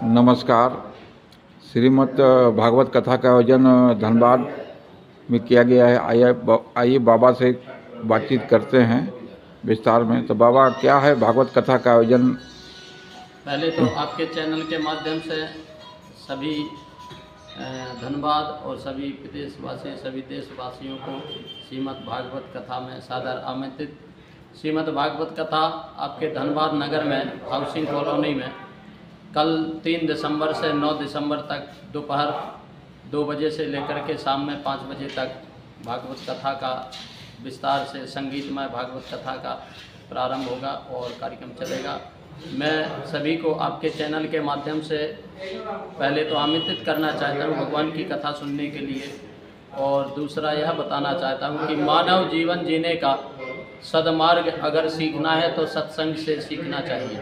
नमस्कार। श्रीमद् भागवत कथा का आयोजन धनबाद में किया गया है। आइए बाबा से बातचीत करते हैं विस्तार में। तो बाबा, क्या है भागवत कथा का आयोजन? पहले तो आपके चैनल के माध्यम से सभी धनबाद और सभी प्रदेशवासी, सभी देशवासियों को श्रीमद् भागवत कथा में सादर आमंत्रित। श्रीमद् भागवत कथा आपके धनबाद नगर में हाउसिंग कॉलोनी में कल 3 दिसंबर से 9 दिसंबर तक दोपहर 2 बजे से लेकर के शाम में 5 बजे तक भागवत कथा का विस्तार से संगीतमय भागवत कथा का प्रारंभ होगा और कार्यक्रम चलेगा। मैं सभी को आपके चैनल के माध्यम से पहले तो आमंत्रित करना चाहता हूँ भगवान की कथा सुनने के लिए, और दूसरा यह बताना चाहता हूँ कि मानव जीवन जीने का सदमार्ग अगर सीखना है तो सत्संग से सीखना चाहिए।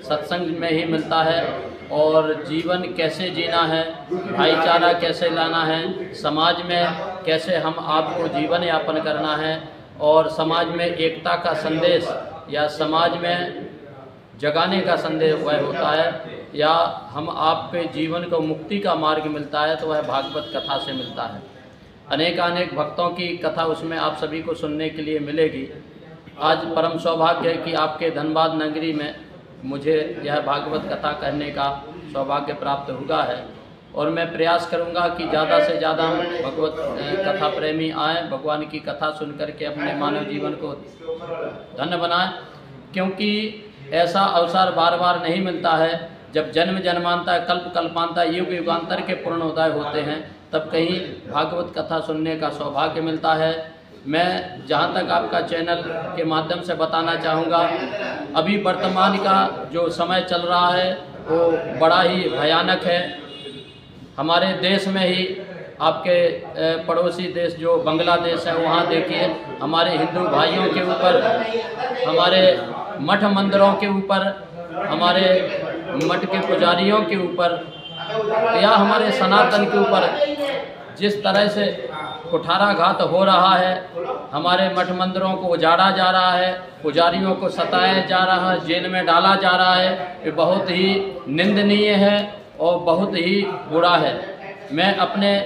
सत्संग में ही मिलता है। और जीवन कैसे जीना है, भाईचारा कैसे लाना है, समाज में कैसे हम आपको जीवन यापन करना है, और समाज में एकता का संदेश या समाज में जगाने का संदेश वह होता है, या हम आपके जीवन को मुक्ति का मार्ग मिलता है तो वह भागवत कथा से मिलता है। अनेक भक्तों की कथा उसमें आप सभी को सुनने के लिए मिलेगी। आज परम सौभाग्य है कि आपके धनबाद नगरी में मुझे यह भागवत कथा कहने का सौभाग्य प्राप्त हुआ है, और मैं प्रयास करूंगा कि ज़्यादा से ज़्यादा भगवत कथा प्रेमी आएँ, भगवान की कथा सुन करके अपने मानव जीवन को धन्य बनाएं, क्योंकि ऐसा अवसर बार बार नहीं मिलता है। जब जन्म जन्मांतर, कल्प कल्पांतर, युग युगांतर के पूर्णोदय होते हैं तब कहीं भागवत कथा सुनने का सौभाग्य मिलता है। मैं जहाँ तक आपका चैनल के माध्यम से बताना चाहूँगा, अभी वर्तमान का जो समय चल रहा है वो बड़ा ही भयानक है। हमारे देश में ही आपके पड़ोसी देश जो बांग्लादेश है, वहाँ देखिए हमारे हिंदू भाइयों के ऊपर, हमारे मठ मंदिरों के ऊपर, हमारे मठ के पुजारियों के ऊपर या हमारे सनातन के ऊपर जिस तरह से कुठाराघात हो रहा है, हमारे मठ मंदिरों को उजाड़ा जा रहा है, पुजारियों को सताया जा रहा है, जेल में डाला जा रहा है, ये बहुत ही निंदनीय है और बहुत ही बुरा है। मैं अपने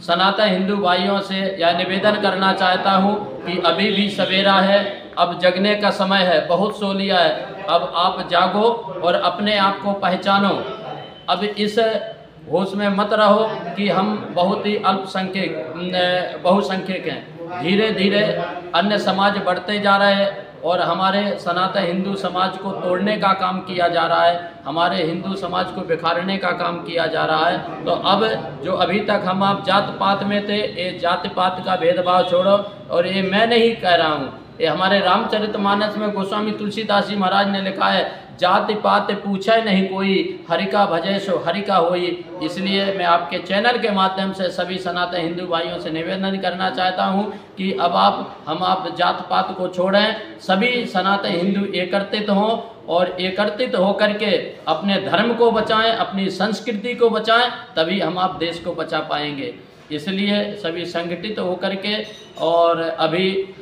सनातन हिंदू भाइयों से यह निवेदन करना चाहता हूँ कि अभी भी सवेरा है, अब जगने का समय है, बहुत सो लिया है, अब आप जागो और अपने आप को पहचानो। अब इस होश में मत रहो कि हम बहुत ही अल्पसंख्यक बहुसंख्यक हैं। धीरे धीरे अन्य समाज बढ़ते जा रहे हैं और हमारे सनातन हिंदू समाज को तोड़ने का काम किया जा रहा है, हमारे हिंदू समाज को बिखारने का काम किया जा रहा है। तो अब जो अभी तक हम आप जात पात में थे, ये जाति पात का भेदभाव छोड़ो। और ये मैं नहीं कह रहा हूँ, ये हमारे रामचरितमानस में गोस्वामी तुलसीदास जी महाराज ने लिखा है, जाति पात पूछे नहीं कोई, हरि का भजय सो हरि का होई। इसलिए मैं आपके चैनल के माध्यम से सभी सनातन हिंदू भाइयों से निवेदन करना चाहता हूं कि अब आप जात पात को छोड़ें, सभी सनातन हिंदू एकत्रित हों और एकत्रित होकर के अपने धर्म को बचाएं, अपनी संस्कृति को बचाएं, तभी हम आप देश को बचा पाएंगे। इसलिए सभी संगठित होकर के, और अभी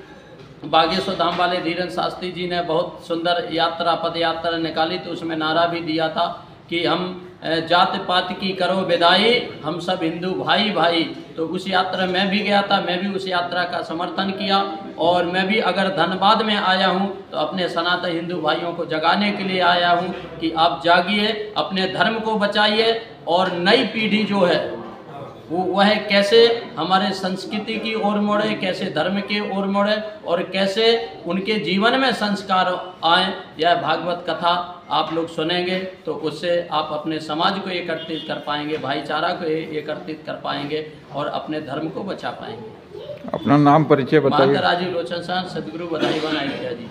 बागेश्वर धाम वाले धीरेन्द्र शास्त्री जी ने बहुत सुंदर यात्रा, पद यात्रा निकाली, तो उसमें नारा भी दिया था कि हम जात पात की करो विदाई, हम सब हिंदू भाई भाई। तो उस यात्रा में भी गया था, मैं भी उस यात्रा का समर्थन किया, और मैं भी अगर धनबाद में आया हूं तो अपने सनातन हिंदू भाइयों को जगाने के लिए आया हूं कि आप जागिए, अपने धर्म को बचाइए, और नई पीढ़ी जो है वह कैसे हमारे संस्कृति की ओर मुड़े, कैसे धर्म की ओर मुड़े, और कैसे उनके जीवन में संस्कार आए। यह भागवत कथा आप लोग सुनेंगे तो उससे आप अपने समाज को एकत्रित कर पाएंगे, भाईचारा को एकत्रित कर पाएंगे और अपने धर्म को बचा पाएंगे। अपना नाम परिचय बताइए। राजीव लोचन सदगुरु बधाई बनाई जी।